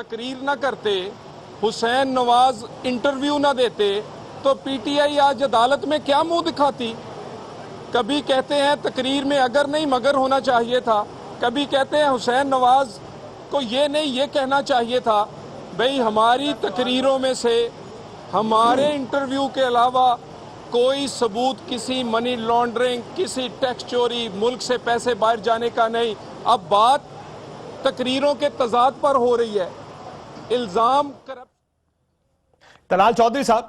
تقریر نہ کرتے, حسین نواز انٹرویو نہ دیتے, تو پی ٹی آئی آج عدالت میں کیا منہ دکھاتی؟ کبھی کہتے ہیں تقریر میں اگر نہیں مگر ہونا چاہیے تھا, کبھی کہتے ہیں حسین نواز کو یہ نہیں یہ کہنا چاہیے تھا. بھئی ہماری تقریروں میں سے ہمارے انٹرویو کے علاوہ کوئی ثبوت کسی منی لانڈرنگ, کسی ٹیکس چوری, ملک سے پیسے باہر جانے کا نہیں. اب بات تقریروں کے تضاد پر ہو رہی ہے. الزام طلال چودھری صاحب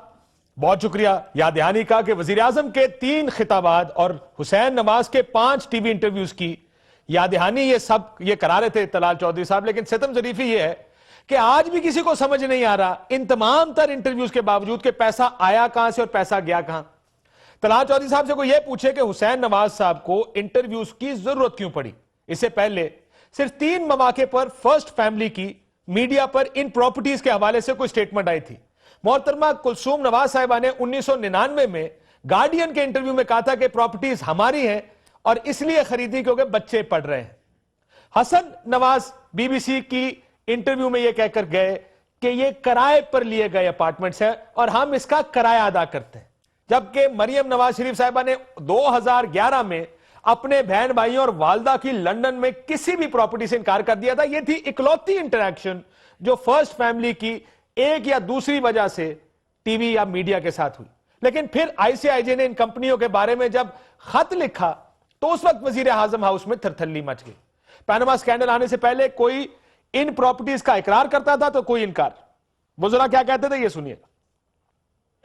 بہت شکریہ یاد دہانی کا کہ وزیراعظم کے 3 خطابات اور حسین نواز کے 5 ٹی وی انٹرویوز کی یاد دہانی یہ کرا رہے تھے طلال چودھری صاحب. لیکن ستم ظریفی یہ ہے کہ آج بھی کسی کو سمجھ نہیں آ رہا ان تمام تر انٹرویوز کے باوجود کہ پیسہ آیا کہاں سے اور پیسہ گیا کہاں. طلال چودھری صاحب سے کوئی یہ پوچھے کہ حسین نواز صاحب کو انٹرویوز کی ضرورت کیوں پڑی. اس سے پہلے صرف 3 مواقع پر فرسٹ فیملی کی میڈیا پر ان پراپرٹیز کے حوالے سے کوئی سٹیٹمنٹ آئی تھی. محترمہ کلثوم نواز صاحبہ نے 1999 میں گارڈین کے انٹرویو میں کہا تھا کہ پراپرٹیز ہماری ہیں اور اس لیے خریدی کیونکہ بچے پڑھ رہے ہیں. Hasan Nawaz be B C کی انٹرویو میں یہ کہہ کر گئے کہ یہ کرائے پر لیے گئے اپارٹمنٹس ہیں اور ہم اس کا کرایہ ادا کرتے ہیں. جبکہ مریم نواز شریف صاحبہ نے 2011 میں اپنے بہن بھائیوں اور والدہ کی لندن میں کسی بھی پراپرٹی سے انکار کر دیا تھا. یہ تھی اکلوتی انٹریکشن جو فرسٹ فیملی کی ایک یا دوسری وجہ سے ٹی وی یا میڈیا کے ساتھ ہوئی. لیکن پھر آئی سی آئی جے نے ان کمپنیوں کے بارے میں جب خط لکھا تو اس وقت وزیر اعظم ہاؤس میں تھرتھلی مچ گئی. پیناما سکینڈل آنے سے پہلے کوئی ان پراپرٹیز کا اقرار کرتا تھا تو کوئی انکار. وزراء کیا کہتے تھے یہ سنیے گا.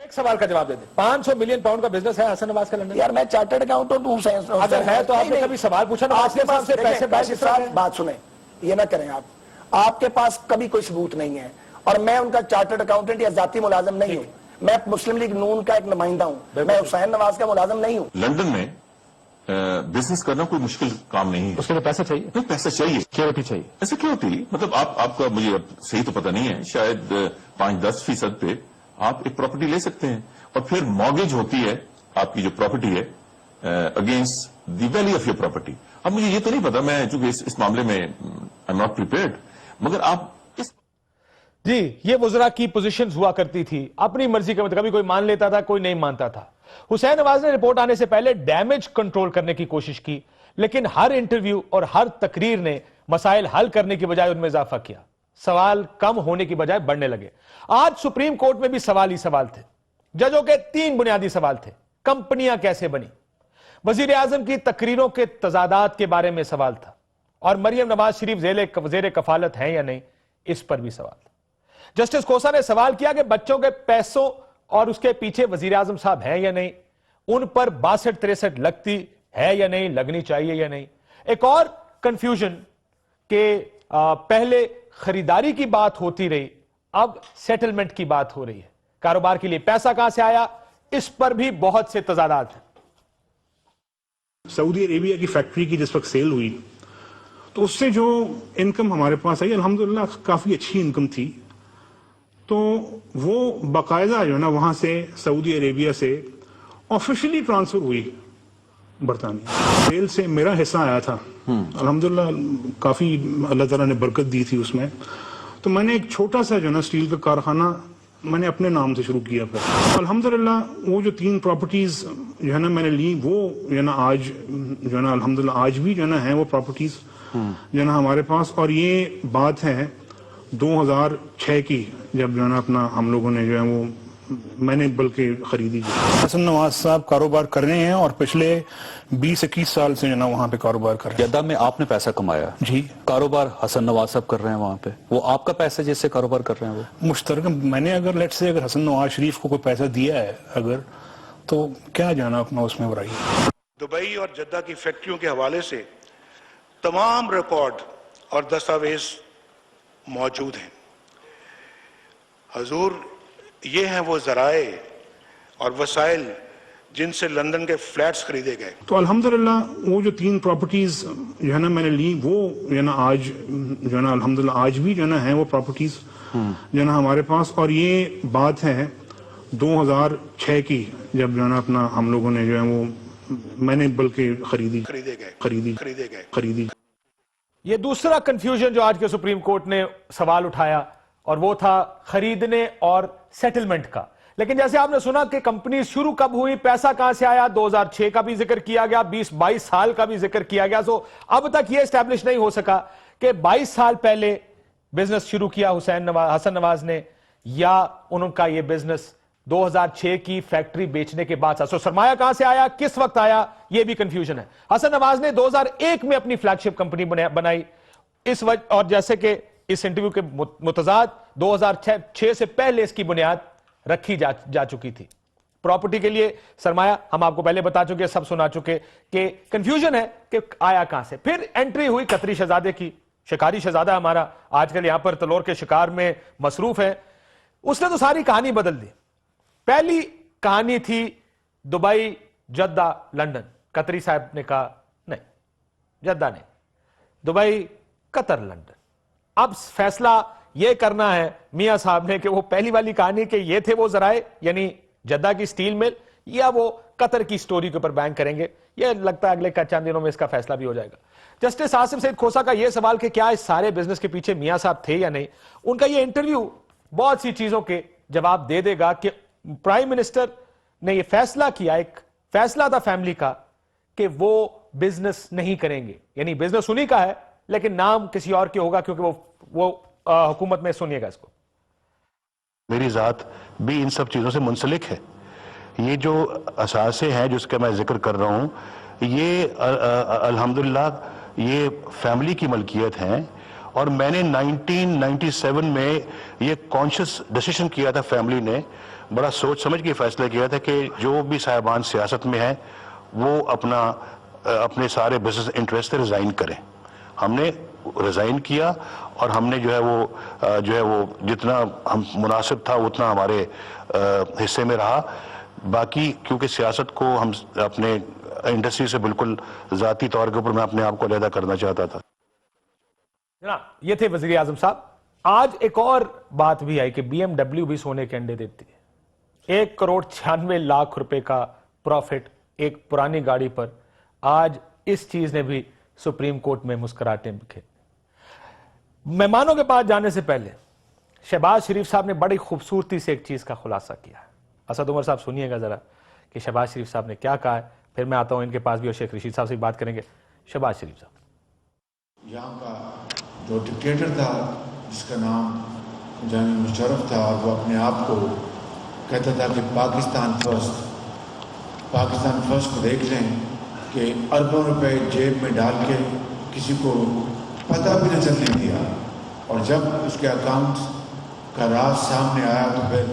ایک سوال کا جواب دے دیں. 500 ملین پاؤنڈ کا بزنس ہے حسن نواز کا لندن. یار میں چارٹرڈ اکاؤنٹنٹ ہوں. اگر ہے تو آپ نے کبھی سوال پوچھا نا آپ کے پاس سے پیسے بات سنیں, یہ نہ کریں آپ کے پاس کبھی کوئی ثبوت نہیں ہے اور میں ان کا چارٹرڈ اکاؤنٹنٹ یا ذاتی ملازم نہیں ہوں. میں مسلم لیگ نون کا ایک نمائندہ ہوں. میں حسین نواز کا ملازم نہیں ہوں. لندن میں بزنس کرنا کوئی مشکل کام نہیں ہے. اس کے لیے پیسہ چاہیے. نہیں, پیسہ چاہیے. سیکورٹی چاہیے. ایسے کیا ہوتی مطلب آپ کا مجھے صحیح تو پتہ نہیں ہے, شاید 5-10% پہ آپ ایک پراپرٹی لے سکتے ہیں اور پھر مارگیج ہوتی ہے آپ کی جو پراپرٹی ہے against the value of your property. اب مجھے یہ تو نہیں پتا, میں چونکہ اس معاملے میں آئی ایم ناٹ پریپیئرڈ, مگر آپ جی یہ وزراء کی پوزیشنز ہوا کرتی تھی اپنی مرضی کے مطابق, کبھی کوئی مان لیتا تھا کوئی نہیں مانتا تھا. حسین نواز نے رپورٹ آنے سے پہلے ڈیمیج کنٹرول کرنے کی کوشش کی, لیکن ہر انٹرویو اور ہر تقریر نے مسائل حل کرنے کی بجائے ان میں اضافہ کیا. سوال کم ہونے کی بجائے بڑھنے لگے. آج سپریم کورٹ میں بھی سوال ہی سوال تھے. ججوں کے 3 بنیادی سوال تھے. کمپنیاں کیسے بنی, وزیر اعظم کی تقریروں کے تضادات کے بارے میں سوال تھا, اور مریم نواز شریف زیر کفالت ہیں یا نہیں اس پر بھی سوال تھا. جسٹس کوسا نے سوال کیا کہ بچوں کے پیسوں اور اس کے پیچھے وزیر اعظم صاحب ہیں یا نہیں, ان پر 62-63 لگتی ہے یا نہیں, لگنی چاہیے یا نہیں. ایک اور کنفیوژن کہ پہلے خریداری کی بات ہوتی رہی, اب سیٹلمنٹ کی بات ہو رہی ہے. کاروبار کے لیے پیسہ کہاں سے آیا, اس پر بھی بہت سے تضادات ہیں. سعودی عربیہ کی فیکٹری کی جس وقت سیل ہوئی تو اس سے جو انکم ہمارے پاس آئی الحمدللہ کافی اچھی انکم تھی. تو وہ باقاعدہ جو ہے نا وہاں سے سعودی عربیہ سے آفیشلی ٹرانسفر ہوئی برطانیہ. سیل سے میرا حصہ آیا تھا الحمدللہ, کافی اللہ تعالیٰ نے برکت دی تھی اس میں. تو میں نے ایک چھوٹا سا جو ہے نا اسٹیل کا کارخانہ میں نے اپنے نام سے شروع کیا پھر. الحمدللہ وہ جو 3 پراپرٹیز جو ہے نا میں نے لی, وہ جو ہے نا آج جو ہے نا الحمدللہ آج بھی جو ہے نا ہیں وہ پراپرٹیز جو ہے نا ہمارے پاس. اور یہ بات ہے 2006 کی, جب جو ہے نا اپنا ہم لوگوں نے جو ہے وہ میں نے بلکہ خریدی. حسن نواز صاحب کاروبار کر رہے ہیں اور پچھلے 20-21 سال سے جو ہے نا وہاں پہ کاروبار کر رہے ہیں. جدہ میں آپ نے پیسہ کمایا جی, کاروبار حسن نواز صاحب کر رہے ہیں وہاں پہ, وہ آپ کا پیسہ جس سے کاروبار کر رہے ہیں وہ مشترکہ میں نے اگر لیٹ سے اگر حسن نواز شریف کو کوئی پیسہ دیا ہے اگر, تو کیا جانا اپنا اس میں برائی. دبئی اور جدہ کی فیکٹریوں کے حوالے سے تمام ریکارڈ اور دستاویز موجود ہیں. حضور یہ ہیں وہ ذرائع اور وسائل جن سے لندن کے فلیٹس خریدے گئے. تو الحمدللہ وہ جو 3 پراپرٹیز جو ہے نا میں نے لی, وہ جو ہے نا آج جو ہے نا الحمدللہ آج بھی جو ہے نا ہیں وہ پراپرٹیز جو ہے نا ہمارے پاس. اور یہ بات ہے 2006 کی, جب جو ہے نا اپنا ہم لوگوں نے جو ہے وہ میں نے بلکہ خریدی. یہ دوسرا کنفیوژن جو آج کے سپریم کورٹ نے سوال اٹھایا اور وہ تھا خریدنے اور سیٹلمنٹ کا. لیکن جیسے آپ نے سنا کہ کمپنی شروع کب ہوئی, پیسہ کہاں سے آیا, 2006 کا بھی ذکر کیا گیا, 20-22 سال کا بھی ذکر کیا گیا. سو اب تک یہ اسٹیبلش نہیں ہو سکا کہ 22 سال پہلے بزنس شروع کیا حسن نواز نے, یا ان کا یہ بزنس 2006 کی فیکٹری بیچنے کے بعد. سو سرمایہ کہاں سے آیا, کس وقت آیا, یہ بھی کنفیوژن ہے. حسن نواز نے 2001 میں اپنی فلیگ شپ کمپنی بنائی اس وجہ, اور جیسے کہ اس انٹرویو کے متضاد 2006 سے پہلے اس کی بنیاد رکھی جا چکی تھی. پراپرٹی کے لیے سرمایہ ہم آپ کو پہلے بتا چکے, سب سنا چکے کہ کنفیوژن ہے کہ آیا کہاں سے. پھر انٹری ہوئی قطری شہزادے کی. شکاری شہزادہ ہمارا آج کل یہاں پر تلور کے شکار میں مصروف ہے. اس نے تو ساری کہانی بدل دی. پہلی کہانی تھی دبئی, جدہ, لندن. قطری صاحب نے کہا نہیں, جدہ نہیں, دبئی, قطر, لندن. اب فیصلہ یہ کرنا ہے میاں صاحب نے کہ وہ پہلی والی کہانی کہ یہ تھے وہ ذرائع, یعنی جدہ کی سٹیل مل, یا وہ قطر کی سٹوری کے اوپر بینک کریں گے. یہ لگتا ہے اگلے چند دنوں میں اس کا فیصلہ بھی ہو جائے گا. جسٹس آصف سعید کھوسا کا یہ سوال کہ کیا اس سارے بزنس کے پیچھے میاں صاحب تھے یا نہیں, ان کا یہ انٹرویو بہت سی چیزوں کے جواب دے دے گا کہ پرائم منسٹر نے یہ فیصلہ کیا, ایک فیصلہ تھا فیملی کا, کہ وہ بزنس نہیں کریں گے. یعنی بزنس انہی کا ہے لیکن نام کسی اور کے ہوگا, کیونکہ وہ حکومت میں, سنیے گا اس کو. میری ذات بھی ان سب چیزوں سے منسلک ہے. یہ جو اثاثے ہیں جس کا میں ذکر کر رہا ہوں, یہ الحمدللہ یہ فیملی کی ملکیت ہیں. اور میں نے 1997 میں یہ کانشس ڈیسیشن کیا تھا, فیملی نے بڑا سوچ سمجھ کے فیصلہ کیا تھا کہ جو بھی صاحبان سیاست میں ہیں وہ اپنے سارے بزنس انٹرسٹ سے ریزائن کریں. ہم نے ریزائن کیا اور ہم نے جو ہے وہ جتنا ہم مناسب تھا اتنا ہمارے حصے میں رہا. باقی کیونکہ سیاست کو ہم اپنے انڈسٹری سے بالکل ذاتی طور کے اوپر میں اپنے آپ کو علیحدہ کرنا چاہتا تھا. جناب یہ تھے وزیر اعظم صاحب. آج ایک اور بات بھی آئی کہ بی ایم ڈبلیو بھی سونے کے انڈے دیتی ہے. 1,96,00,000 روپے کا پروفٹ ایک پرانی گاڑی پر. آج اس چیز نے بھی سپریم کورٹ میں مسکراہٹیں بکھیری. مہمانوں کے پاس جانے سے پہلے شہباز شریف صاحب نے بڑی خوبصورتی سے ایک چیز کا خلاصہ کیا ہے. اسد عمر صاحب سنیے گا ذرا کہ شہباز شریف صاحب نے کیا کہا ہے, پھر میں آتا ہوں ان کے پاس بھی اور شیخ رشید صاحب سے بات کریں گے. شہباز شریف صاحب. یہاں کا جو ڈکٹیٹر تھا جس کا نام جنرل مشرف تھا, اور وہ اپنے آپ کو کہتا تھا کہ پاکستان فرسٹ, پاکستان فرسٹ کو دیکھ لیں کہ اربوں روپے جیب میں ڈال کے کسی کو پتہ بھی نہ چلنے دیا, اور جب اس کے اکاؤنٹ کا راز سامنے آیا تو پھر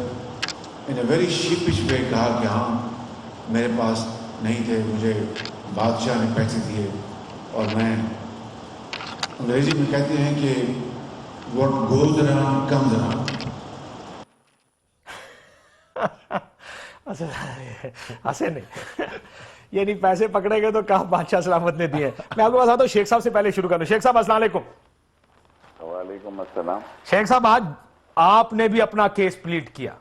ان اے ویری شیپش وے کہا کہ ہاں میرے پاس نہیں تھے, مجھے بادشاہ نے پیسے دیے. اور میں انگریزی میں کہتے ہیں کہ what goes around comes around. ایسے نہیں, یعنی پیسے پکڑے گئے تو کہا بادشاہ سلامت نے دیے. میں آپ کو بتاتا ہوں, شیخ صاحب سے پہلے شروع کروں. شیخ صاحب السلام علیکم. وعلیکم السلام. شیخ صاحب آج آپ نے بھی اپنا کیس پلیٹ کیا.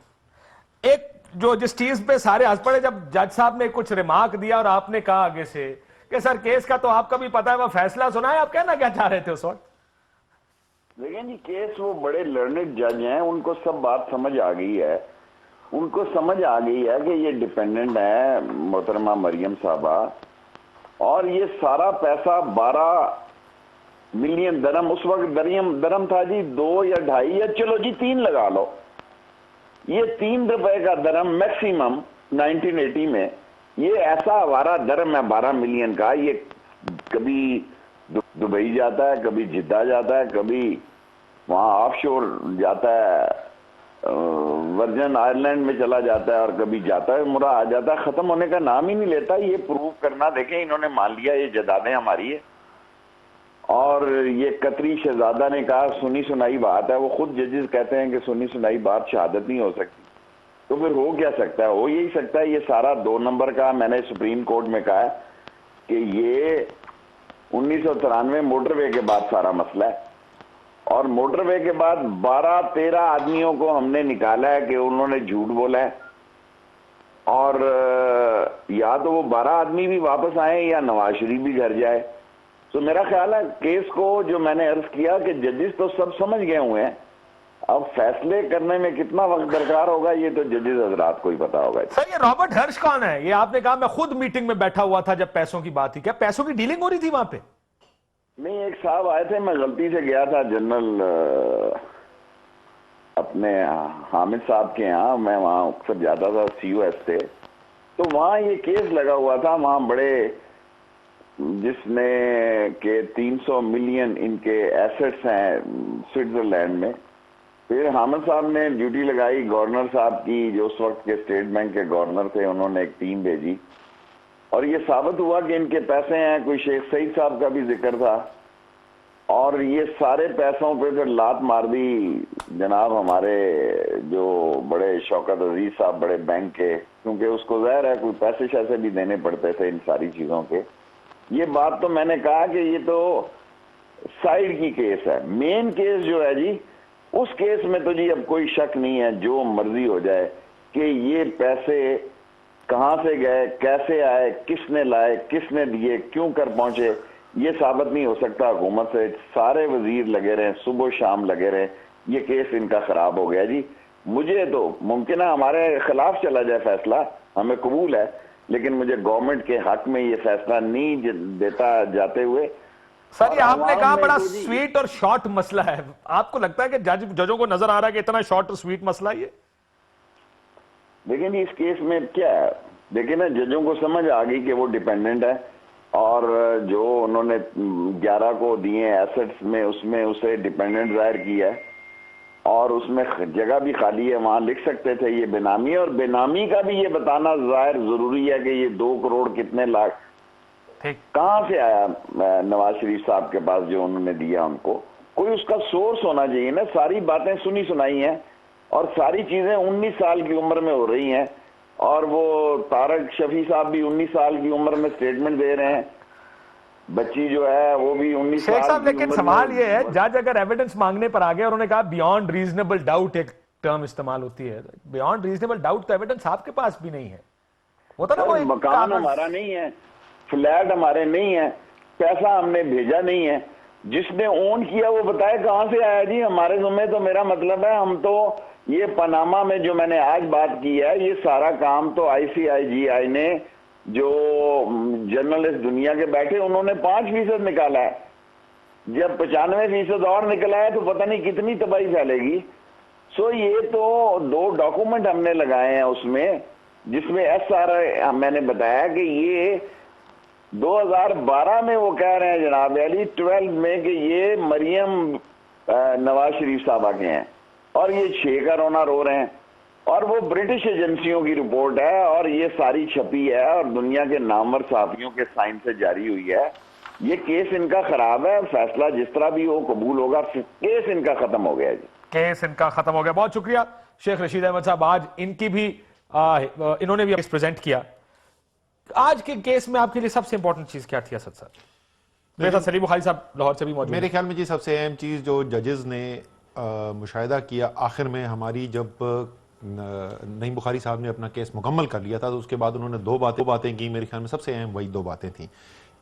ایک جو جس چیز پہ سارے ہنس پڑے, جب جج صاحب نے کچھ ریمارک دیا اور آپ نے کہا آگے سے کہ سر کیس کا تو آپ کا بھی پتا ہے, وہ فیصلہ سنا ہے, آپ کہنا کیا چاہ رہے تھے اس وقت؟ دیکھیں جی, کیس وہ بڑے لرنڈ جج ہیں, ان کو سب بات سمجھ آ گئی ہے. ان کو سمجھ آ گئی ہے کہ یہ ڈیپینڈنٹ ہے محترمہ مریم صاحبہ, اور یہ سارا پیسہ 12 ملین درہم, اس وقت درہم تھا جی 2 یا 2.5 یا چلو جی 3 لگا لو, یہ 3 روپے کا درہم میکسیمم 1980 میں, یہ ایسا ہمارا درہم ہے 12 ملین کا. یہ کبھی دبئی جاتا ہے, کبھی جدہ جاتا ہے, کبھی وہاں آف شور جاتا ہے, ورجن آئرلینڈ میں چلا جاتا ہے, اور کبھی جاتا ہے مرا آ جاتا ہے, ختم ہونے کا نام ہی نہیں لیتا. یہ پروف کرنا, دیکھیں انہوں نے مان لیا یہ جائیدادیں ہماری ہے, اور یہ قطری شہزادہ نے کہا سنی سنائی بات ہے. وہ خود ججز کہتے ہیں کہ سنی سنائی بات شہادت نہیں ہو سکتی. تو پھر ہو کیا سکتا ہے؟ ہو یہی سکتا ہے یہ سارا 2 نمبر کا. میں نے سپریم کورٹ میں کہا ہے کہ یہ 1993 موٹر وے کے بعد سارا مسئلہ ہے, اور موٹر وے کے بعد 12-13 آدمیوں کو ہم نے نکالا ہے کہ انہوں نے جھوٹ بولا ہے, اور یا تو وہ 12 آدمی بھی واپس آئیں یا نواز شریف بھی گھر جائے. تو میرا خیال ہے کیس کو جو میں نے عرض کیا کہ ججز تو سب سمجھ گئے ہوئے ہیں, اب فیصلے کرنے میں کتنا وقت درکار ہوگا یہ تو ججز حضرات کو ہی پتا ہوگا. سر یہ رابرٹ ہرش کون ہے؟ یہ آپ نے کہا میں خود میٹنگ میں بیٹھا ہوا تھا جب پیسوں کی بات تھی. کیا پیسوں کی ڈیلنگ ہو رہی تھی وہاں پہ؟ نہیں، ایک صاحب آئے تھے، میں غلطی سے گیا تھا جنرل اپنے حامد صاحب کے یہاں، میں وہاں اکثر جاتا تھا، COS تھے، تو وہاں یہ کیس لگا ہوا تھا وہاں بڑے، جس نے کہ 300 ملین ان کے ایسٹس ہیں سوئٹزرلینڈ میں. پھر حامد صاحب نے ڈیوٹی لگائی گورنر صاحب کی، جو اس وقت کے اسٹیٹ بینک کے گورنر تھے، انہوں نے ایک ٹیم بھیجی اور یہ ثابت ہوا کہ ان کے پیسے ہیں. کوئی شیخ سعید صاحب کا بھی ذکر تھا اور یہ سارے پیسوں پہ پھر لات مار دی جناب ہمارے جو بڑے شوکت عزیز صاحب بڑے بینک کے، کیونکہ اس کو ظاہر ہے کوئی پیسے شیسے بھی دینے پڑتے تھے ان ساری چیزوں کے. یہ بات تو میں نے کہا کہ یہ تو سائیڈ کی کیس ہے. مین کیس جو ہے جی، اس کیس میں تو جی اب کوئی شک نہیں ہے، جو مرضی ہو جائے کہ یہ پیسے کہاں سے گئے، کیسے آئے، کس نے لائے، کس نے دیے، کیوں کر پہنچے، یہ ثابت نہیں ہو سکتا حکومت سے. سارے وزیر لگے رہے، صبح شام لگے رہے، یہ کیس ان کا خراب ہو گیا جی. مجھے تو ممکن ہے ہمارے خلاف چلا جائے فیصلہ، ہمیں قبول ہے، لیکن مجھے گورنمنٹ کے حق میں یہ فیصلہ نہیں دیتا جاتے ہوئے. سر یہ آپ نے کہا بڑا سویٹ اور شارٹ مسئلہ ہے، آپ کو لگتا ہے کہ ججوں کو نظر آ رہا ہے کہ اتنا شارٹ اور سویٹ مسئلہ یہ؟ لیکن اس کیس میں کیا ہے، دیکھیں نا، ججوں کو سمجھ آ گئی کہ وہ ڈیپینڈنٹ ہے اور جو انہوں نے 11 کو دیے ایسٹس میں، اس میں اسے ڈیپینڈنٹ ظاہر کیا ہے اور اس میں جگہ بھی خالی ہے، وہاں لکھ سکتے تھے یہ بینامی ہے. اور بینامی کا بھی یہ بتانا ظاہر ضروری ہے کہ یہ 2 کروڑ کتنے لاکھ کہاں سے آیا نواز شریف صاحب کے پاس جو انہوں نے دیا ان کو. کوئی اس کا سورس ہونا چاہیے نا. ساری باتیں سنی سنائی ہیں اور ساری چیزیں 19 سال کی عمر میں ہو رہی ہیں اور وہ طارق شفیع صاحب بھی 19 سال کی عمر میں سٹیٹمنٹ دے رہے ہیں. بچی جو ہے وہ بھی 19 سال شیخ صاحب، کی لیکن عمر سوال میں. یہ ہے جج اگر ایویڈنس مانگنے پر آگے، انہوں نے کہا بیانڈ ریزنیبل ڈاؤٹ ایک ٹرم استعمال ہوتی ہے، بیانڈ ریزنیبل ڈاؤٹ تو ایویڈنس آپ کے پاس بھی نہیں ہے. ہوتا نا وہ مکان ہمارا نہیں ہے، فلیٹ ہمارے نہیں ہے، پیسہ ہم نے بھیجا نہیں ہے، جس نے اون کیا وہ بتائے کہاں سے آیا جی ہمارے ذمہ. تو میرا مطلب ہے ہم تو یہ پاناما میں جو میں نے آج بات کی ہے، یہ سارا کام تو ICIGI نے جو جرنلسٹ دنیا کے بیٹھے انہوں نے 5% نکالا ہے. جب 95% اور نکلا ہے تو پتہ نہیں کتنی تباہی پھیلے گی. سو یہ تو 2 ڈاکومنٹ ہم نے لگائے ہیں اس میں، جس میں SR میں نے بتایا کہ یہ 2012 میں وہ کہہ رہے ہیں جناب علی 12 میں کہ یہ مریم نواز شریف صاحبہ کے ہیں اور یہ 6 کا رونا رو رہے ہیں اور وہ برٹش ایجنسیوں کی رپورٹ ہے اور یہ ساری چھپی ہے اور دنیا کے نامور صحافیوں کے سائن سے جاری ہوئی ہے. یہ کیس ان کا خراب ہے، فیصلہ جس طرح بھی ہو قبول ہوگا، کیس ان کا ختم ہو گیا جی. کیس ان کا ختم ہو گیا. بہت شکریہ شیخ رشید احمد صاحب. آج ان کی بھی انہوں نے بھی پریزنٹ کیا. آج کے کیس میں آپ کے لیے سب سے امپورٹنٹ چیز کیا تھی اسد صاحب؟ میرے ساتھ سلیم بخاری صاحب لاہور سے بھی موجود ہیں. میرے خیال میں جی سب سے اہم چیز جو ججز نے مشاہدہ کیا آخر میں، ہماری جب نعیم بخاری صاحب نے اپنا کیس مکمل کر لیا تھا تو اس کے بعد انہوں نے 2 باتیں کی. میرے خیال میں سب سے اہم وہی 2 باتیں تھیں.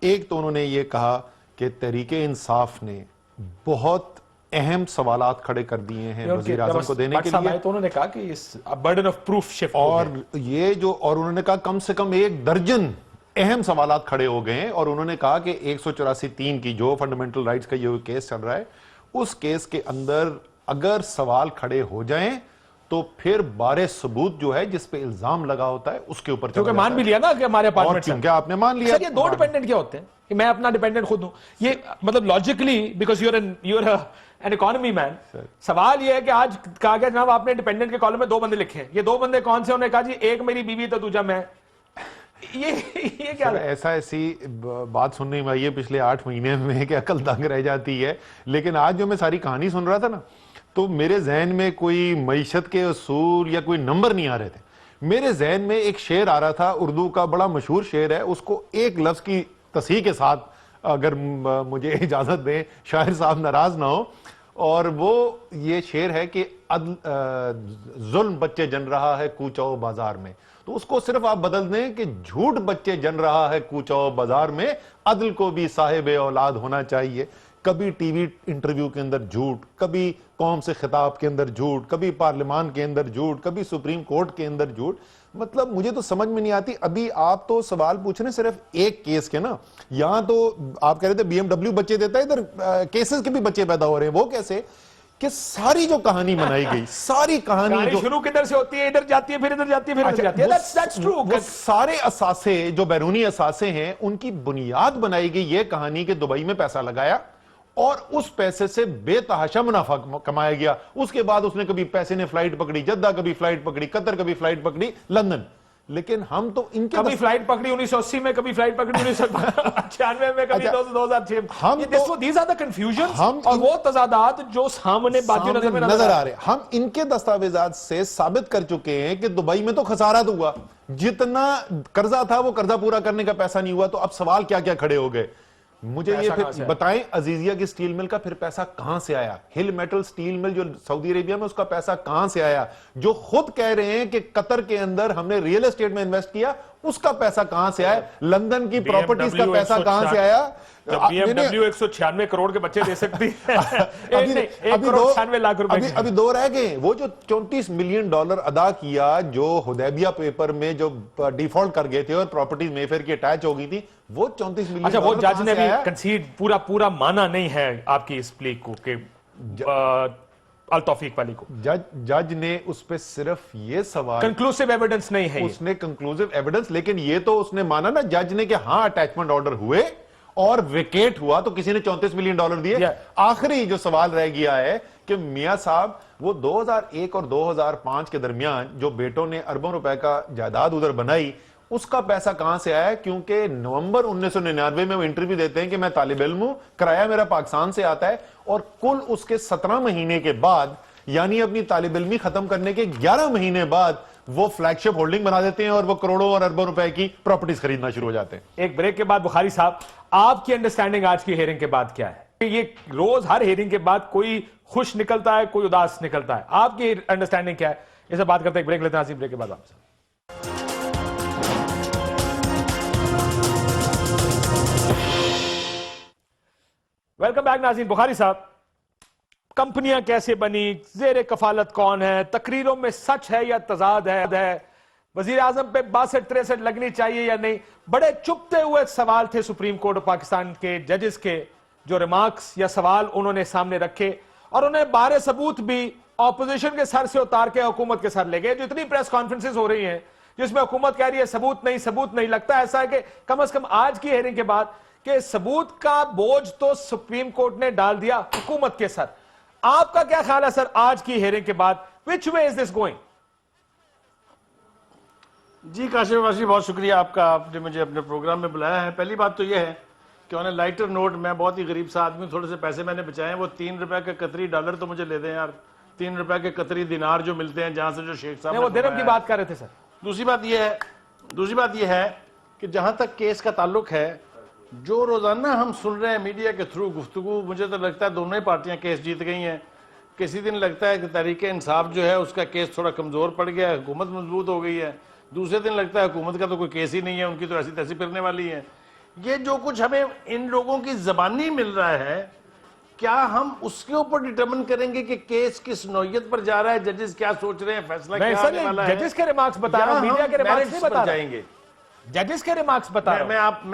ایک تو انہوں نے یہ کہا کہ تحریک انصاف نے بہت اہم سوالات کھڑے کر دیے ہیں وزیر اعظم کو دینے کے لیے، تو انہوں نے کہا کہ برڈن آف پروف شفٹ اور یہ جو اور انہوں نے کہا کم سے کم 1 درجن اہم سوالات کھڑے ہو گئے ہیں. اور انہوں نے کہا کہ 184(3) کی جو فنڈامنٹل رائٹس کا یہ کیس چل رہا ہے، اس کیس کے اندر اگر سوال کھڑے ہو جائیں تو پھر بارے ثبوت جو ہے جس پہ الزام لگا ہوتا ہے اس کے اوپر کیونکہ مان بھی لیا نا کہ ہمارے اپارٹمنٹ کیونکہ آپ نے مان لیا. یہ 2 ڈیپینڈنٹ کیا ہوتے ہیں کہ میں اپنا ڈیپینڈنٹ خود ہوں، یہ مطلب logically because you are an economy man. سوال یہ ہے کہ آج کہا گیا جناب آپ نے ڈیپینڈنٹ کے کالم میں 2 بندے لکھے ہیں، یہ 2 بندے کون سے؟ انہوں نے کہا جی ایک میری بیوی تو دوسرا میں. یہ کیا ایسی بات سننے میں آئی ہے پچھلے 8 مہینے میں کہ عقل دنگ رہ جاتی ہے. لیکن آج جو میں ساری کہانی سن رہا تھا نا تو میرے ذہن میں کوئی معیشت کے اصول یا کوئی نمبر نہیں آ رہے تھے. میرے ذہن میں ایک شعر آ رہا تھا، اردو کا بڑا مشہور شعر ہے، اس کو ایک لفظ کی تصحیح کے ساتھ اگر مجھے اجازت دیں، شاعر صاحب ناراض نہ ہو. اور وہ یہ شعر ہے کہ ظلم بچے جن رہا ہے کوچہ و بازار میں. تو اس کو صرف آپ بدل دیں کہ جھوٹ بچے جن رہا ہے کوچہ و بازار میں، عدل کو بھی صاحب اولاد ہونا چاہیے. کبھی ٹی وی انٹرویو کے اندر جھوٹ، کبھی قوم سے خطاب کے اندر جھوٹ، کبھی پارلیمان کے اندر جھوٹ، کبھی سپریم کورٹ کے اندر جھوٹ. مطلب مجھے تو سمجھ میں نہیں آتی. ابھی آپ تو سوال پوچھ رہے ہیں صرف ایک کیس کے نا، یہاں تو آپ کہہ رہے تھے BMW بچے دیتا ہے، ادھر کیسز کے بھی بچے پیدا ہو رہے ہیں. وہ کیسے کہ ساری جو کہانی بنائی گئی، ساری کہانی جو شروع کدھر سے ہوتی ہے، ادھر جاتی ہے، پھر ادھر جاتی ہے، پھر ادھر جاتی ہے. That's true. وہ سارے اثاثے جو بیرونی اثاثے ہیں ان کی بنیاد بنائی گئی یہ کہانی کہ دبئی میں پیسہ لگایا اور اس پیسے سے بے تحاشا منافع کمایا گیا. اس کے بعد اس نے کبھی پیسے نے فلائٹ پکڑی جدہ، کبھی فلائٹ پکڑی قطر، کبھی فلائٹ پکڑی لندن. لیکن ہم تو ان کے کبھی فلائٹ پکڑی 1980 میں، کبھی فلائٹ پکڑی 1996 میں، کبھی 2006 میں. These are the confusions اور وہ تضادات جو سامنے باتیں نظر آ رہے. ہم ان کے دستاویزات سے ثابت کر چکے ہیں کہ دبئی میں تو خسارہ ہوا، جتنا قرضہ تھا وہ قرضہ پورا کرنے کا پیسہ نہیں ہوا. تو اب سوال کیا کیا کھڑے ہو گئے. مجھے یہ پھر بتائیں عزیزیہ کی سٹیل مل کا پھر پیسہ کہاں سے آیا؟ ہل میٹل سٹیل مل جو سعودی عربیہ میں، اس کا پیسہ کہاں سے آیا؟ جو خود کہہ رہے ہیں کہ قطر کے اندر ہم نے ریئل اسٹیٹ میں انویسٹ کیا، اس کا پیسہ کہاں سے آیا؟ لندن کی پراپرٹیز کا پیسہ کہاں سے آیا؟ BMW 196 کروڑ کے بچے دے سکتی ہے. 1.96 لاکھ روپے. ابھی دو رہ گئے. وہ جو $34 ملین ادا کیا جو حدیبیہ پیپر میں جو ڈیفالٹ کر گئے تھے اور پراپرٹیز مے فیئر کی اٹیچ ہو گئی تھی، وہ $34 ملین. اچھا، وہ جج نے بھی کنسیڈ پورا مانا نہیں ہے آپ کی اس پلی کو کہ التوفیق والی کو. جج نے اس پہ صرف یہ سوال، کنکلوسیو ایویڈنس نہیں ہے، اس نے کنکلوسیو ایویڈنس، لیکن یہ تو اس نے مانا نا جج نے کہ ہاں اٹیچمنٹ آرڈر ہوئے اور ویکیٹ ہوا تو کسی نے $34 ملین دیے. آخری جو سوال رہ گیا ہے کہ میاں صاحب وہ 2001 اور 2005 کے درمیان جو بیٹوں نے اربوں روپے کا جائیداد ادھر بنائی، اس کا پیسہ کہاں سے آیا؟ کیونکہ نومبر 1999 میں وہ انٹرویو دیتے ہیں کہ میں طالب علم ہوں، کرایہ میرا پاکستان سے آتا ہے، اور کل اس کے 17 مہینے کے بعد، یعنی اپنی طالب علمی ختم کرنے کے 11 مہینے بعد وہ فلیگ شپ ہولڈنگ بنا دیتے ہیں اور وہ کروڑوں اور اربوں روپے کی پراپرٹیز خریدنا شروع ہو جاتے ہیں. ایک بریک کے بعد بخاری صاحب، آپ کی انڈرسٹینڈنگ آج کی ہیئرنگ کے بعد کیا ہے؟ یہ روز ہر ہیئرنگ کے بعد کوئی خوش نکلتا ہے، کوئی اداس نکلتا ہے. آپ کی انڈرسٹینڈنگ کیا ہے؟ اس سے بات کرتے ہیں. ایک بریک لیتے ہیں. بریک کے بعد آپ سے ویلکم بیک. ناظرین، بخاری صاحب، کمپنیاں کیسے بنی، زیر کفالت کون ہے، تقریروں میں سچ ہے یا تضاد ہے، وزیر اعظم پہ 62-63 لگنی چاہیے یا نہیں، بڑے چپتے ہوئے سوال تھے سپریم کورٹ آف پاکستان کے ججز کے، جو ریمارکس یا سوال انہوں نے سامنے رکھے اور انہیں بارے ثبوت بھی اپوزیشن کے سر سے اتار کے حکومت کے سر لے گئے. جو اتنی پریس کانفرنسز ہو رہی ہیں جس میں حکومت کہہ رہی ہے ثبوت نہیں، لگتا ایسا ہے کہ کم از کم آج کی ہیئرنگ کے بعد کہ ثبوت کا بوجھ تو سپریم کورٹ نے ڈال دیا حکومت کے سر. آپ کا کیا خیال ہے سر آج کی ہیئرنگ کے بعد؟ which way is this going؟ جی کاشف واسی، بہت شکریہ آپ کا، آپ نے مجھے اپنے پروگرام میں بلایا ہے. پہلی بات تو یہ ہے کہ آن اے لائٹر نوٹ، میں بہت ہی غریب سا آدمی، تھوڑے سے پیسے میں نے بچائے ہیں، وہ $3 کے قطری ڈالر تو مجھے لے دیں یار، $3 کے قطری دینار جو ملتے ہیں جہاں سے جو شیخ صاحب وہ درہم کی بات کر رہے تھے سر. دوسری بات یہ ہے کہ جہاں تک کیس کا تعلق ہے، جو روزانہ ہم سن رہے ہیں میڈیا کے تھرو گفتگو، مجھے تو لگتا ہے دونوں ہی پارٹیاں کیس جیت گئی ہیں. کسی دن لگتا ہے کہ تحریک انصاف جو ہے اس کا کیس تھوڑا کمزور پڑ گیا ہے، حکومت مضبوط ہو گئی ہے. دوسرے دن لگتا ہے حکومت کا تو کوئی کیس ہی نہیں ہے، ان کی تو ایسی تیسی پھرنے والی ہے. یہ جو کچھ ہمیں ان لوگوں کی زبانی مل رہا ہے، کیا ہم اس کے اوپر ڈٹرمن کریں گے کہ کیس کس نوعیت پر جا رہا ہے، ججز کیا سوچ رہے ہیں، فیصلہ کیا آنے والا ہے؟ ججز کے ریمارکس بتا رہا ہوں، میڈیا کے ریمارکس نہیں بتا رہا ہوں، ججز کے ریمارکس بتا رہا ہوں.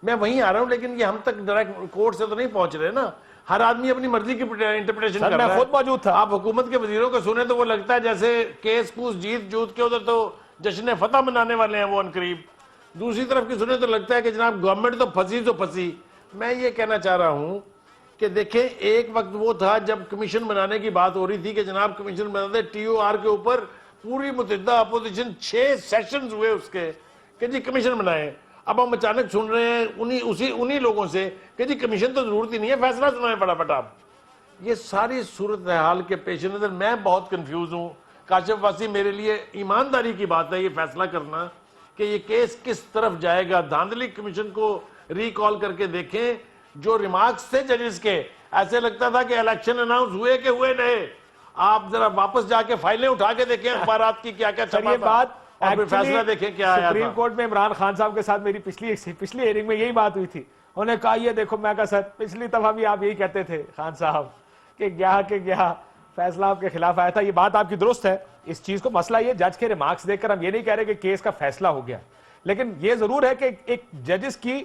میں وہیں آ رہا ہوں، لیکن یہ ہم تک ڈائریکٹ کورٹ سے تو نہیں پہنچ رہے نا. ہر آدمی اپنی مرضی کی انٹرپریٹیشن کر رہا ہے. میں خود موجود تھا. آپ حکومت کے وزیروں کو سنیں تو وہ لگتا ہے جیسے کیس کوس جیت کے ادھر تو جشن فتح منانے والے ہیں وہ عنقریب. دوسری طرف کی سنیں تو لگتا ہے کہ جناب گورنمنٹ تو پھنسی. میں یہ کہنا چاہ رہا ہوں کہ دیکھیں، ایک وقت وہ تھا جب کمیشن بنانے کی بات ہو رہی تھی کہ جناب کمیشن بنا دے. TOR کے اوپر پوری متحدہ اپوزیشن 6 سیشنز ہوئے اس کے کہ جی کمیشن بنائیں. اب ہم اچانک سن رہے ہیں انہی لوگوں سے کہ جی کمیشن تو ضرورت ہی نہیں ہے، فیصلہ سنائیں فٹافٹ آپ. یہ ساری صورتحال کے پیش نظر میں بہت کنفیوز ہوں. کاشف واسی، میرے لیے ایمانداری کی بات ہے یہ فیصلہ کرنا کہ یہ کیس کس طرف جائے گا. دھاندلی کمیشن کو ریکال کر کے دیکھیں. جو ریمارکس تھے ججز کے، ایسے لگتا تھا کہ الیکشن اناؤنس ہوئے کہ ہوئے نہیں. آپ ذرا واپس جا کے فائلیں اٹھا کے دیکھیں اخبارات کی کیا چھپا تھا. اور پھر فیصلہ دیکھیں کیا آیا سپریم تھا. کورٹ میں عمران خان صاحب کے ساتھ میری پچھلی ہیئرنگ میں یہی بات ہوئی تھی. انہوں نے کہا یہ دیکھو, میں کہا سر پچھلی دفعہ بھی آپ یہی کہتے تھے خان صاحب کہ گیا فیصلہ آپ کے خلاف آیا تھا. یہ بات آپ کی درست ہے. اس چیز کو مسئلہ یہ جج کے ریمارکس دیکھ کر ہم یہ نہیں کہہ رہے کہ کیس کا فیصلہ ہو گیا, لیکن یہ ضرور ہے کہ ایک ججز کی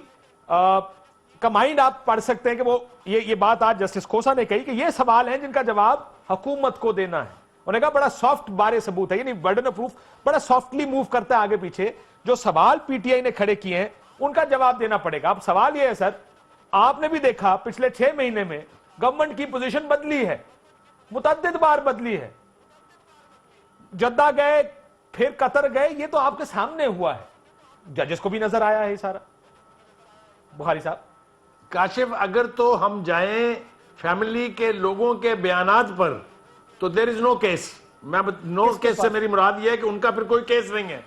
کا مائنڈ آپ پڑھ سکتے ہیں کہ وہ یہ بات آج جسٹس کھوسا نے کہی کہ یہ سوال ہیں جن کا جواب حکومت کو دینا ہے. انہوں نے کہا بڑا سافٹ بارے ثبوت ہے, یعنی برڈن آف پروف بڑا سافٹلی موو کرتا ہے آگے پیچھے. جو سوال پی ٹی آئی نے کھڑے کیے ہیں ان کا جواب دینا پڑے گا. اب سوال یہ ہے سر, آپ نے بھی دیکھا پچھلے 6 مہینے میں گورنمنٹ کی پوزیشن بدلی ہے, متعدد بار بدلی ہے. جدہ گئے, پھر قطر گئے, یہ تو آپ کے سامنے ہوا ہے, ججز کو بھی نظر آیا ہے سارا. بخاری صاحب, کاشف اگر تو ہم جائیں فیملی کے لوگوں کے بیانات پر تو دیر از نو کیس. نو کیس سے میری مراد یہ ہے کہ ان کا پھر کوئی کیس نہیں ہے.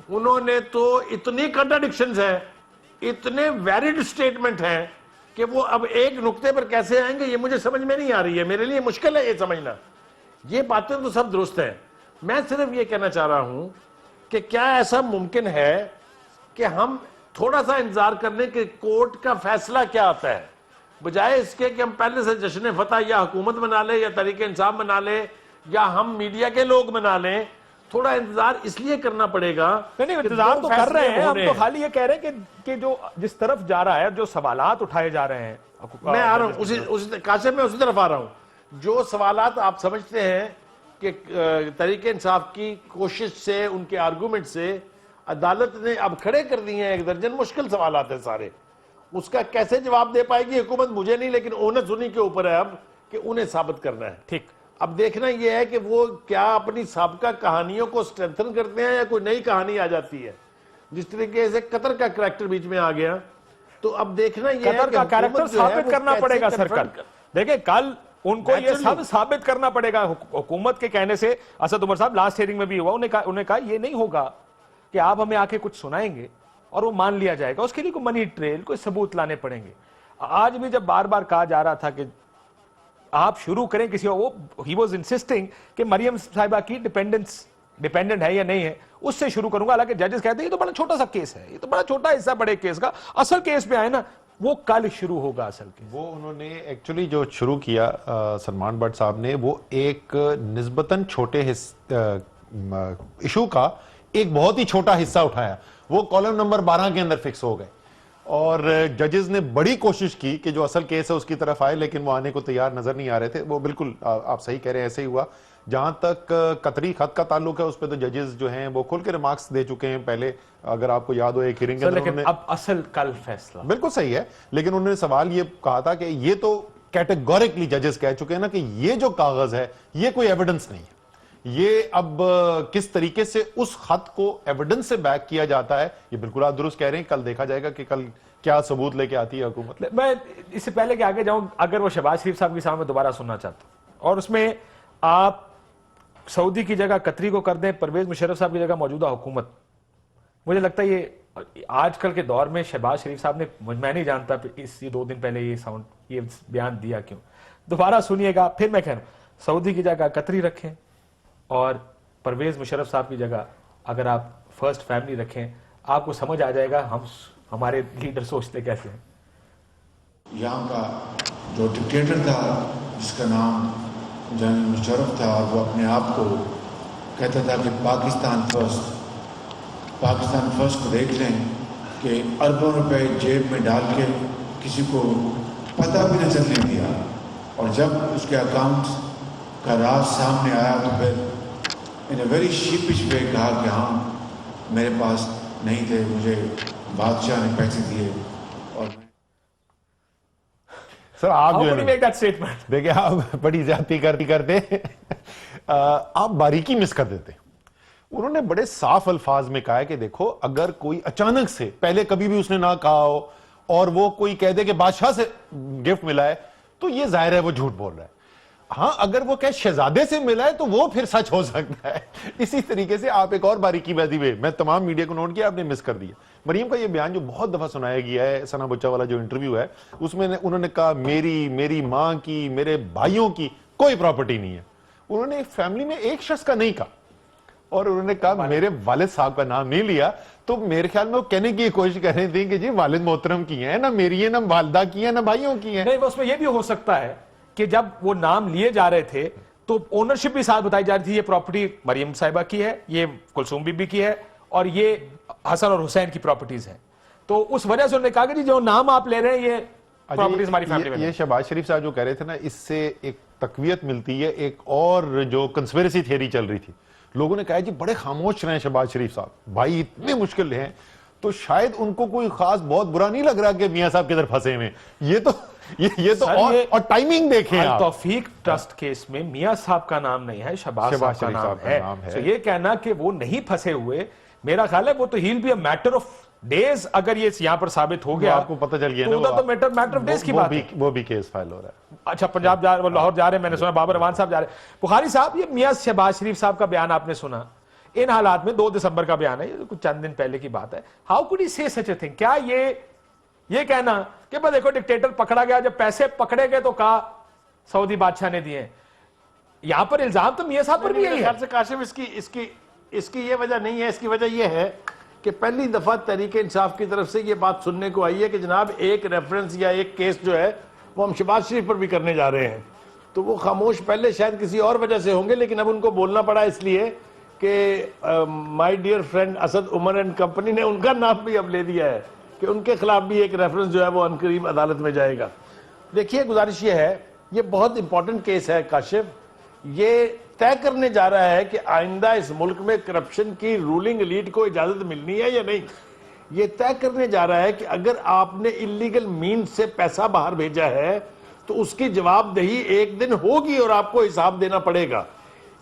انہوں نے تو اتنی کنٹراڈکشنز ہیں, اتنے ویریڈ سٹیٹمنٹ ہیں کہ وہ اب ایک نقطے پر کیسے آئیں گے یہ مجھے سمجھ میں نہیں آ رہی ہے. میرے لیے مشکل ہے یہ سمجھنا. یہ باتیں تو سب درست ہیں. میں صرف یہ کہنا چاہ رہا ہوں کہ کیا ایسا ممکن ہے کہ ہم تھوڑا سا انتظار کر لیں کہ کورٹ کا فیصلہ کیا آتا ہے, بجائے اس کے کہ ہم پہلے سے جشن فتح یا حکومت بنا لیں یا تحریک انصاف بنا لیں یا ہم میڈیا کے لوگ بنا لیں. تھوڑا انتظار اس لیے کرنا پڑے گا. نہیں انتظار تو کر رہے ہیں ہم, تو خالی یہ کہہ رہے ہیں کہ جو جس طرف جا رہا ہے, جو سوالات اٹھائے جا رہے ہیں, میں آ رہا ہوں کاشف, میں اسی طرف آ رہا ہوں. جو سوالات آپ سمجھتے ہیں کہ تحریک انصاف کی کوشش سے, ان کے آرگومنٹ سے عدالت نے اب کھڑے کر دیے ہیں, 1 درجن مشکل سوالات ہیں سارے. اس کا کیسے جواب دے پائے گی حکومت مجھے نہیں, لیکن اونس انہی کے اوپر ہے اب کہ انہیں ثابت کرنا ہے. ٹھیک, اب دیکھنا یہ ہے کہ وہ کیا اپنی سابقہ کہانیوں کو سٹرینتھن کرتے ہیں یا کوئی نئی کہانی آ جاتی ہے. جس طریقے سے قطر کا کریکٹر بیچ میں آ گیا, تو اب دیکھنا یہ ہے قطر کا کریکٹر ثابت کرنا پڑے گا سر. کل دیکھیں, کل ان کو یہ سب ثابت کرنا پڑے گا. حکومت کے کہنے سے اسد عمر صاحب لاسٹ ہیئرنگ میں بھی ہوا, انہوں نے کہا یہ نہیں ہوگا کہ آپ ہمیں آ کے کچھ سنائیں گے اور وہ مان لیا جائے گا. اس کے لیے کوئی منی ٹریل, کوئی ثبوت لانے پڑیں گے. آج بھی جب بار بار کہا جا رہا تھا کہ آپ شروع کریں کسی, وہ ہی واز انسسٹنگ کہ مریم صاحبہ کی ڈیپینڈنٹ ہے یا نہیں ہے, اس سے شروع کروں گا. حالانکہ ججز کہتے ہیں یہ تو بڑا چھوٹا سا کیس ہے, یہ تو بڑا چھوٹا حصہ بڑے کیس کا, اصل کیس پہ آئے نا وہ کل شروع ہوگا اصل کیس. وہ انہوں نے ایکچولی جو شروع کیا سلمان بٹ صاحب نے, وہ ایک نسبتاً چھوٹے ایشو کا ایک بہت ہی چھوٹا حصہ اٹھایا. وہ کالم نمبر 12 کے اندر فکس ہو گئے, اور ججز نے بڑی کوشش کی کہ جو اصل کیس ہے اس کی طرف آئے, لیکن وہ آنے کو تیار نظر نہیں آ رہے تھے. وہ بالکل آپ صحیح کہہ رہے ہیں, ایسے ہی ہوا. جہاں تک قطری خط کا تعلق ہے, اس پہ تو ججز جو ہیں وہ کھل کے ریمارکس دے چکے ہیں پہلے. اگر آپ کو یاد ہو ایک ہیئرنگ کے اندر, لیکن اب اصل کل فیصلہ بالکل صحیح ہے, لیکن انہوں نے سوال یہ کہا تھا کہ یہ تو کیٹیگوریکلی ججز کہہ چکے ہیں نا کہ یہ جو کاغذ ہے یہ کوئی ایویڈنس نہیں ہے. یہ اب کس طریقے سے اس خط کو ایویڈنس سے بیک کیا جاتا ہے, یہ بالکل آپ درست کہہ رہے ہیں. کل دیکھا جائے گا کہ کل کیا ثبوت لے کے آتی ہے حکومت. میں اس سے پہلے کہ آگے جاؤں, اگر وہ شہباز شریف صاحب کی سامنے دوبارہ سننا چاہتا ہوں, اور اس میں آپ سعودی کی جگہ قطری کو کر دیں, پرویز مشرف صاحب کی جگہ موجودہ حکومت, مجھے لگتا ہے یہ آج کل کے دور میں شہباز شریف صاحب نے, میں نہیں جانتا اس 2 دن پہلے یہ بیان دیا کیوں. دوبارہ سنیے گا, پھر میں کہہ رہا ہوں سعودی کی جگہ قطری رکھیں اور پرویز مشرف صاحب کی جگہ اگر آپ فرسٹ فیملی رکھیں, آپ کو سمجھ آ جائے گا ہمارے لیڈر سوچتے کیسے ہیں. یہاں کا جو ڈکٹیٹر تھا جس کا نام جنرل مشرف تھا, اور وہ اپنے آپ کو کہتا تھا کہ پاکستان فرسٹ کو دیکھ لیں, کہ اربوں روپے جیب میں ڈال کے کسی کو پتہ بھی نہ چلنے دیا, اور جب اس کے اکاؤنٹ کا راز سامنے آیا تو پھر ان اے ویری شیپش وے کہا کہ ہاں میرے پاس نہیں تھے, مجھے بادشاہ نے پیسے دیے. اور سر آپ جو دیکھیں, آپ بڑی زیادتی کرتے آپ باریکی مس کر دیتے. انہوں نے بڑے صاف الفاظ میں کہا ہے کہ دیکھو, اگر کوئی اچانک سے, پہلے کبھی بھی اس نے نہ کہا ہو, اور وہ کوئی کہہ دے کہ بادشاہ سے گفٹ ملا ہے, تو یہ ظاہر ہے وہ جھوٹ بول رہا ہے. ہاں اگر وہ کہ شہزادے سے ملا ہے تو وہ پھر سچ ہو سکتا ہے. اسی طریقے سے آپ ایک اور باریکی بائی دی وے, میں تمام میڈیا کو نوٹ کیا, آپ نے مس کر دیا. مریم کا یہ بیان جو بہت دفعہ سنایا گیا ہے, ثنا بچہ والا جو انٹرویو ہے, اس میں انہوں نے کہا میری ماں کی, میرے بھائیوں کی کوئی پراپرٹی نہیں ہے. انہوں نے فیملی میں ایک شخص کا نہیں کہا. اور انہوں نے کہا میرے والد صاحب کا نام نہیں لیا، تو میرے خیال میں وہ کہنے کی کوشش کر رہی تھی کہ جی والد محترم کی ہیں، نہ میری ہیں، نہ والدہ کی ہیں، نہ بھائیوں کی ہیں. نہیں، اس میں یہ بھی ہو سکتا ہے کہ جب وہ نام لیے جا رہے تھے تو اونرشپ بھی ساتھ بتائی جا رہی تھی، یہ پراپرٹی مریم صاحبہ کی ہے، یہ کلثوم بی بی کی ہے، اور یہ حسن اور حسین کی پراپرٹیز ہیں. تو اس وجہ سے انہوں نے کہا کہ جی جو نام آپ لے رہے ہیں یہ پراپرٹیز ہماری فیملی میں. یہ شہباز شریف صاحب جو کہہ رہے تھے نا، اس سے ایک تقویت ملتی ہے ایک اور جو کنسپیریسی تھیوری چل رہی تھی. لوگوں نے کہا جی بڑے خاموش رہے ہیں شہباز شریف صاحب، بھائی اتنے مشکل ہیں، تو شاید ان کو کوئی خاص بہت برا نہیں لگ رہا کہ میاں صاحب کدھر پھنسے ہوئے. یہ تو اور ٹائمنگ دیکھیں آپ. توفیق ٹرسٹ کیس میں میاں صاحب کا نام نہیں ہے، شہباز صاحب کا نام ہے. تو یہ کہنا کہ وہ نہیں پھنسے ہوئے، میرا خیال ہے وہ تو he'll be a matter of days. اگر یہ یہاں پر ثابت ہو گیا آپ کو پتہ چل گیا نا، تو میٹر آف ڈیز کی بات ہے. وہ بھی کیس فائل ہو رہا ہے. اچھا، پنجاب جا رہے، لاہور جا رہے ہیں، میں نے سنا بابر رحمان صاحب جا رہے ہیں. بخاری صاحب، یہ میاں شہباز شریف صاحب کا بیان آپ نے سنا ان حالات میں، 2 دسمبر کا بیان ہے، یہ کچھ چند دن پہلے کی بات ہے. ہاؤ کوڈ ہی سے سچ اے تھنگ؟ کیا یہ کہنا کہ بس دیکھو ڈکٹیٹر پکڑا گیا، جب پیسے پکڑے گئے تو کہا سعودی بادشاہ نے دیے. یہاں پر الزام تو میاں صاحب پر بھی یہی ہے. کاشف اس کی یہ وجہ نہیں ہے، اس کی وجہ یہ ہے کہ پہلی دفعہ تحریک انصاف کی طرف سے یہ بات سننے کو آئی ہے کہ جناب ایک ریفرنس یا ایک کیس جو ہے وہ ہم شہباز شریف پر بھی کرنے جا رہے ہیں. تو وہ خاموش پہلے شاید کسی اور وجہ سے ہوں گے، لیکن اب ان کو بولنا پڑا اس لیے کہ my dear friend Asad Umar and company نے ان کا نام بھی اب لے دیا ہے کہ ان کے خلاف بھی ایک ریفرنس جو ہے وہ عنقریب عدالت میں جائے گا. دیکھیے گزارش یہ ہے، یہ بہت امپورٹنٹ کیس ہے کاشف. یہ طے کرنے جا رہا ہے کہ آئندہ اس ملک میں کرپشن کی رولنگ ایلیٹ کو اجازت ملنی ہے یا نہیں. یہ طے کرنے جا رہا ہے کہ اگر آپ نے انلیگل مینز سے پیسہ باہر بھیجا ہے تو اس کی جواب دہی ایک دن ہوگی اور آپ کو حساب دینا پڑے گا.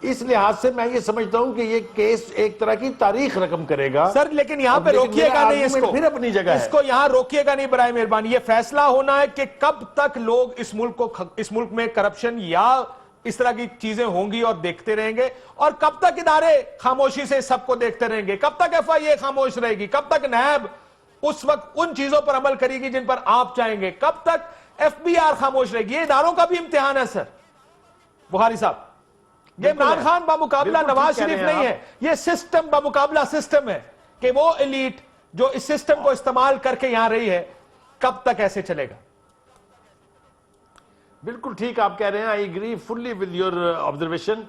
اس لحاظ سے میں یہ سمجھتا ہوں کہ یہ کیس ایک طرح کی تاریخ رقم کرے گا. سر لیکن یہاں پہ روکیے گا نہیں اس کو، پھر اپنی جگہ اس کو یہاں روکیے گا نہیں برائے مہربانی. یہ فیصلہ ہونا ہے کہ کب تک لوگ اس ملک میں کرپشن یا اس طرح کی چیزیں ہوں گی اور دیکھتے رہیں گے، اور کب تک ادارے خاموشی سے سب کو دیکھتے رہیں گے، کب تک ایف آئی اے خاموش رہے گی، کب تک نیب اس وقت ان چیزوں پر عمل کرے گی جن پر آپ چاہیں گے، کب تک ایف بی آر خاموش رہے گی. یہ اداروں کا بھی امتحان ہے سر. بخاری صاحب، یہ عمران خان بمقابلہ نواز شریف نہیں ہے، یہ سسٹم بمقابلہ سسٹم ہے کہ وہ ایلیٹ جو اس سسٹم کو استعمال کر کے یہاں رہی ہے، کب تک ایسے چلے گا. بالکل ٹھیک آپ کہہ رہے ہیں، I agree fully with your observation.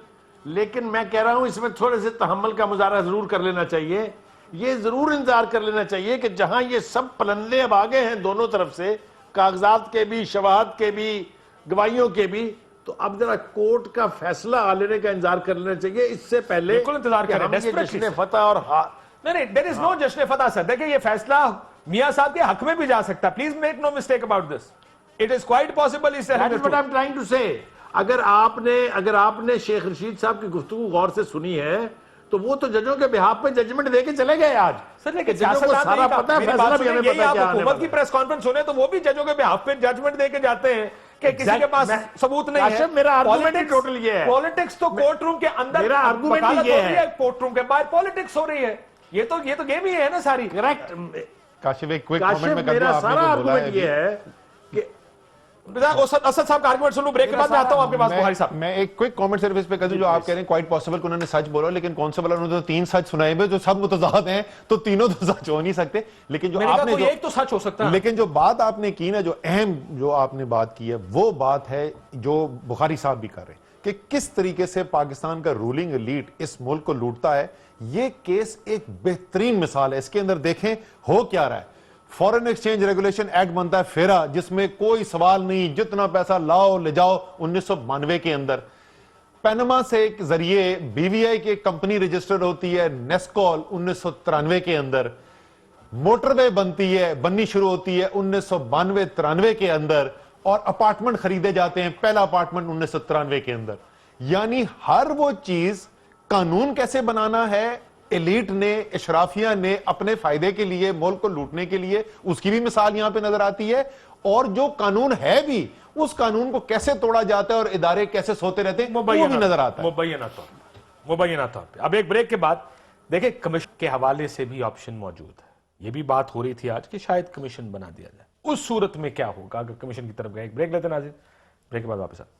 لیکن میں کہہ رہا ہوں اس میں تھوڑے سے تحمل کا مظاہرہ ضرور کر لینا چاہیے. یہ ضرور انتظار کر لینا چاہیے کہ جہاں یہ سب پلندے اب آگے ہیں دونوں طرف سے، کاغذات کے بھی، شواہد کے بھی، گواہیوں کے بھی، تو اب ذرا کورٹ کا فیصلہ آ لینے کا انتظار کر لینا چاہیے اس سے پہلے بالکل انتظار کہ کریں. ہم یہ جشن فتح اور نہیں، دیر از نو جشن فتح سر. دیکھیں یہ فیصلہ میاں صاحب کے حق میں بھی جا سکتا ہے. Please make no mistake about this. It is quite possible he said That is what I'm trying to say. اگر آپ نے شیخ رشید صاحب کی گفتگو غور سے سنی ہے تو وہ تو ججوں کے بہاف پہ ججمنٹ دے کے چلے گئے آج. سر لیکن ججوں کو سارا پتہ ہے، فیصلہ بھی ہمیں پتہ ہے کیا آنے حکومت کی پریس کانفرنس سنے تو وہ بھی ججوں کے بہاف پہ ججمنٹ دے کے جاتے ہیں کہ کسی کے پاس ثبوت نہیں ہے. کاشف میرا آرگومنٹ ٹوٹل یہ ہے، پالیٹکس تو کورٹ روم کے اندر، میرا آرگومنٹ یہ ہے، کورٹ روم کے باہر پالیٹکس ہو رہی ہے. یہ تو گیم ہی ہے نا ساری. کریکٹ. کاشف ایک کوئک کامنٹ میں کر دوں. میرا آپ نے سارا جو بولا آرگومنٹ یہ ہے کہ اسد صاحب کا آرگومنٹ سن لوں، بریک کے بعد میں آتا ہوں آپ کے پاس. بخاری صاحب، میں ایک کوئک کامنٹ صرف اس پہ کر دوں جو آپ کہہ رہے ہیں کوائٹ پاسبل کہ انہوں نے سچ بولا، لیکن کون سا بولا؟ انہوں نے تو 3 سچ سنائے ہوئے جو سب متضاد ہیں، تو تینوں تو سچ ہو نہیں سکتے. لیکن جو آپ نے ایک تو سچ ہو سکتا ہے، لیکن جو بات آپ نے کی نا، جو اہم جو آپ نے بات کی ہے، وہ بات ہے جو بخاری صاحب بھی کر رہے ہیں کہ کس طریقے سے پاکستان کا رولنگ ایلیٹ اس ملک کو لوٹتا ہے. یہ کیس ایک بہترین مثال ہے. اس کے اندر دیکھیں ہو کیا رہا ہے. فورن ایکسچینج ریگولیشن ایکٹ بنتا ہے فیرا، جس میں کوئی سوال نہیں، جتنا پیسہ لاؤ لے جاؤ. 1992 کے اندر پینما سے ایک ذریعے بی وی آئی کی ایک کمپنی رجسٹر ہوتی ہے، نیسکول. 1993 کے اندر موٹر وے بننی شروع ہوتی ہے 1992-93 کے اندر، اور اپارٹمنٹ خریدے جاتے ہیں. پہلا اپارٹمنٹ 1993 کے اندر. یعنی ہر وہ چیز، قانون کیسے بنانا ہے، ایلیٹ نے، اشرافیہ نے اپنے فائدے کے لیے، ملک کو لوٹنے کے لیے، اس کی بھی مثال یہاں پہ نظر آتی ہے. اور جو قانون ہے بھی، اس قانون کو کیسے توڑا جاتا ہے اور ادارے کیسے سوتے رہتے ہیں، وہ بھی نظر آتا ہے مبینہ طور پہ. اب ایک بریک کے بعد دیکھیں کمیشن کے حوالے سے بھی آپشن موجود ہے. یہ بھی بات ہو رہی تھی آج کہ شاید کمیشن بنا دیا جائے. اس صورت میں کیا ہوگا اگر کمیشن کی طرف گئے؟ ایک بریک لیتے ہیں ناظرین، بریک کے بعد واپس آتے ہیں.